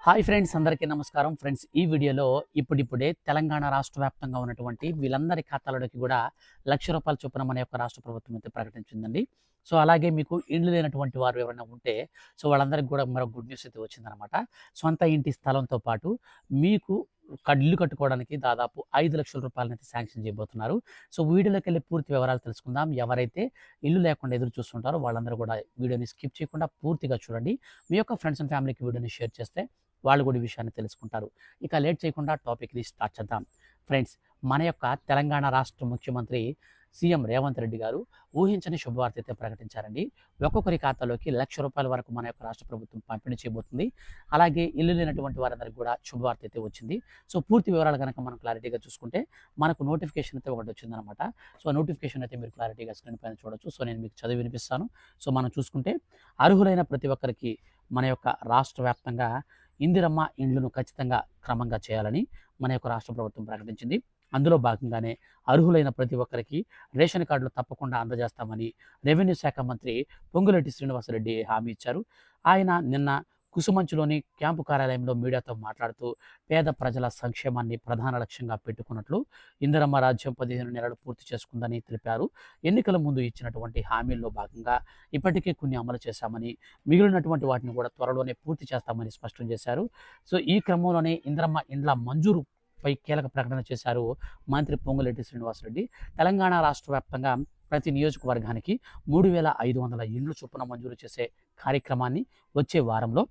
Hi friends, అందరికీ నమస్కారం. Friends, ఈ వీడియోలో ఇప్పుడిప్పుడే తెలంగాణ రాష్ట్ర వ్యాప్తంగా ఉన్నటువంటి వీళ్ళందరి ఖాతాలోకి కూడా ₹1,00,000 చొప్పున మన యొక్క రాష్ట్ర ప్రభుత్వం అయితే ప్రకటించిందండి. సో అలాగే మీకు ఇండ్లు లేనటువంటి వారు ఎవరైనా ఉంటే వాళ్ళందరికీ కూడా మరో గుడ్ న్యూస్ అయితే వచ్చిందనమాట. సొంత ఇంటి స్థలంతో పాటు మీకు ఇల్లు కట్టుకోవడానికి దాదాపు ₹5,00,000 శాంక్షన్ చేయబోతున్నారు. సో వీడియోలోకి వెళ్ళి పూర్తి వివరాలు తెలుసుకుందాం. ఎవరైతే ఇల్లు లేకుండా ఎదురు చూస్తుంటారో వాళ్ళందరూ కూడా వీడియోని స్కిప్ చేయకుండా పూర్తిగా చూడండి. మీ యొక్క ఫ్రెండ్స్ అండ్ ఫ్యామిలీకి వీడియోని షేర్ చేస్తే వాళ్ళు కూడా ఈ విషయాన్ని తెలుసుకుంటారు. ఇక లేట్ చేయకుండా టాపిక్ని స్టార్ట్ చేద్దాం. ఫ్రెండ్స్, మన యొక్క తెలంగాణ రాష్ట్ర ముఖ్యమంత్రి సీఎం రేవంత్ రెడ్డి గారు ఊహించని శుభవార్త అయితే ప్రకటించారండి. ఒక్కొక్కరి ఖాతాలోకి ₹1,00,000 వరకు మన యొక్క రాష్ట్ర ప్రభుత్వం పంపిణీ చేయబోతుంది. అలాగే ఇల్లు లేనటువంటి వారందరికీ కూడా శుభవార్త అయితే వచ్చింది. సో పూర్తి వివరాలు కనుక మనం క్లారిటీగా చూసుకుంటే మనకు నోటిఫికేషన్ అయితే ఒకటి వచ్చిందనమాట. సో ఆ నోటిఫికేషన్ అయితే మీరు క్లారిటీగా స్క్రీన్ పైన చూడొచ్చు. సో నేను మీకు చదివి వినిపిస్తాను. సో మనం చూసుకుంటే అర్హులైన ప్రతి ఒక్కరికి మన యొక్క రాష్ట్ర వ్యాప్తంగా ఇందిరమ్మ ఇండ్లను ఖచ్చితంగా క్రమంగా చేయాలని మన యొక్క రాష్ట్ర ప్రభుత్వం ప్రకటించింది. అందులో భాగంగానే అర్హులైన ప్రతి ఒక్కరికి రేషన్ కార్డులు తప్పకుండా అందజేస్తామని రెవెన్యూ శాఖ మంత్రి పొంగులేటి శ్రీనివాసరెడ్డి హామీ ఇచ్చారు. ఆయన నిన్న కుసుమంచులోని క్యాంపు కార్యాలయంలో మీడియాతో మాట్లాడుతూ పేద ప్రజల సంక్షేమాన్ని ప్రధాన లక్ష్యంగా పెట్టుకున్నట్లు ఇందిరమ్మ రాజ్యం 15 నెలలు పూర్తి చేసుకుందని తెలిపారు. ఎన్నికల ముందు ఇచ్చినటువంటి హామీల్లో భాగంగా ఇప్పటికే కొన్ని అమలు చేశామని, మిగిలినటువంటి వాటిని కూడా త్వరలోనే పూర్తి చేస్తామని స్పష్టం చేశారు. సో ఈ క్రమంలోనే ఇందిరమ్మ ఇండ్ల మంజూరు పై కీలక ప్రకటన చేశారు మంత్రి పొంగులేటి శ్రీనివాసరెడ్డి. తెలంగాణ రాష్ట్ర వ్యాప్తంగా ప్రతి నియోజకవర్గానికి 3,500 ఇండ్లు చొప్పున మంజూరు చేసే కార్యక్రమాన్ని వచ్చే వారంలో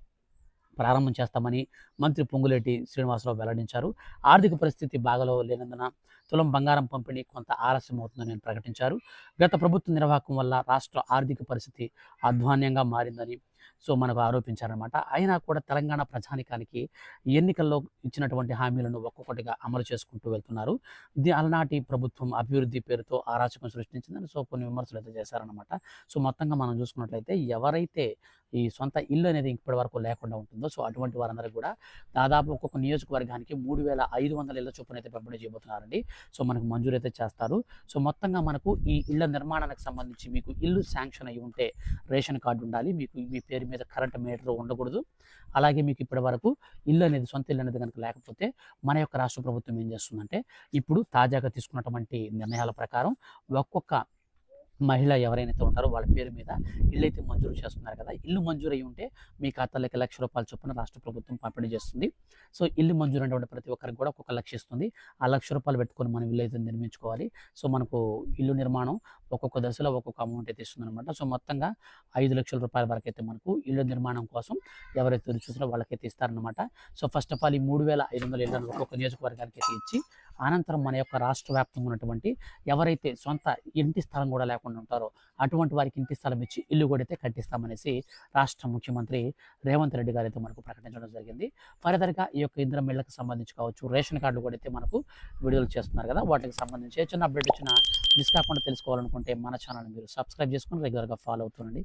ప్రారంభం చేస్తామని మంత్రి పొంగులేటి శ్రీనివాసరావు వెల్లడించారు. ఆర్థిక పరిస్థితి బాగాలో లేనందున తులం బంగారం పంపిణీ కొంత ఆలస్యం అవుతుందని ఆయన ప్రకటించారు. గత ప్రభుత్వ నిర్వాహకం వల్ల రాష్ట్ర ఆర్థిక పరిస్థితి అధ్వాన్యంగా మారిందని మనకు ఆరోపించారనమాట. అయినా కూడా తెలంగాణ ప్రజానికానికి ఎన్నికల్లో ఇచ్చినటువంటి హామీలను ఒక్కొక్కటిగా అమలు చేసుకుంటూ వెళ్తున్నారు. అలనాటి ప్రభుత్వం అభివృద్ధి పేరుతో అరాచకం సృష్టించిందని కొన్ని విమర్శలు అయితే చేశారనమాట. మొత్తంగా మనం చూసుకున్నట్లయితే ఎవరైతే ఈ సొంత ఇల్లు అనేది ఇప్పటి వరకు లేకుండా ఉంటుందో అటువంటి వారందరికీ కూడా దాదాపు ఒక్కొక్క నియోజకవర్గానికి 3,500 ఇళ్ల చొప్పున అయితే పంపిణీ చేయబోతున్నారండి. మనకు మంజూరు అయితే చేస్తారు. మొత్తంగా మనకు ఈ ఇళ్ల నిర్మాణానికి సంబంధించి మీకు ఇల్లు శాంక్షన్ అయి ఉంటే రేషన్ కార్డు ఉండాలి, మీకు మీ పేరు మీద కరెంట్ మీటర్ ఉండకూడదు. అలాగే మీకు ఇప్పటి వరకు ఇల్లు అనేది సొంత ఇల్లు అనేది కనుక లేకపోతే మన యొక్క రాష్ట్ర ప్రభుత్వం ఏం చేస్తుందంటే ఇప్పుడు తాజాగా తీసుకున్నటువంటి నిర్ణయాల ప్రకారం ఒక్కొక్క మహిళ ఎవరైతే ఉంటారో వాళ్ళ పేరు మీద ఇల్లు అయితే మంజూరు చేస్తున్నారు కదా. ఇల్లు మంజూరు అయి ఉంటే మీ ఖాతాలోకి ₹1,00,000 చొప్పున రాష్ట్ర ప్రభుత్వం పంపిణీ చేస్తుంది. ఇల్లు మంజూరు అయినటువంటి ప్రతి ఒక్కరికి కూడా ఒక్కొక్క లక్ష ఇస్తుంది. ఆ ₹1,00,000 పెట్టుకొని మనం ఇల్లు అయితే నిర్మించుకోవాలి. మనకు ఇల్లు నిర్మాణం ఒక్కొక్క దశలో ఒక్కొక్క అమౌంట్ అయితే ఇస్తుంది అనమాట. మొత్తంగా ₹5,00,000 వరకు అయితే మనకు ఇల్లు నిర్మాణం కోసం ఎవరైతే చూసారో వాళ్ళకైతే ఇస్తారనమాట. ఫస్ట్ ఆఫ్ ఆల్ ఈ 3,500 ఇళ్లను ఒక్కొక్క నియోజకవర్గానికి అయితే ఇచ్చి అనంతరం మన యొక్క రాష్ట్ర వ్యాప్తంగా ఉన్నటువంటి ఎవరైతే సొంత ఇంటి స్థలం కూడా లేకుండా ఉంటారో అటువంటి వారికి ఇంటి స్థలం ఇచ్చి ఇల్లు కూడా అయితే కట్టిస్తామనేసి రాష్ట్ర ముఖ్యమంత్రి రేవంత్ రెడ్డి గారు అయితే మనకు ప్రకటించడం జరిగింది. ఫర్దర్గా ఈ యొక్క ఇందిరమ్మ ఇళ్లకు సంబంధించి కావచ్చు, రేషన్ కార్డులు కూడా అయితే మనకు విడుదల చేస్తున్నారు కదా. వాటికి సంబంధించి చిన్న అప్డేట్ వచ్చినా మిస్ కాకుండా తెలుసుకోవాలనుకుంటే మన ఛానల్ మీరు సబ్స్క్రైబ్ చేసుకొని రెగ్యులర్గా ఫాలో అవుతుండండి.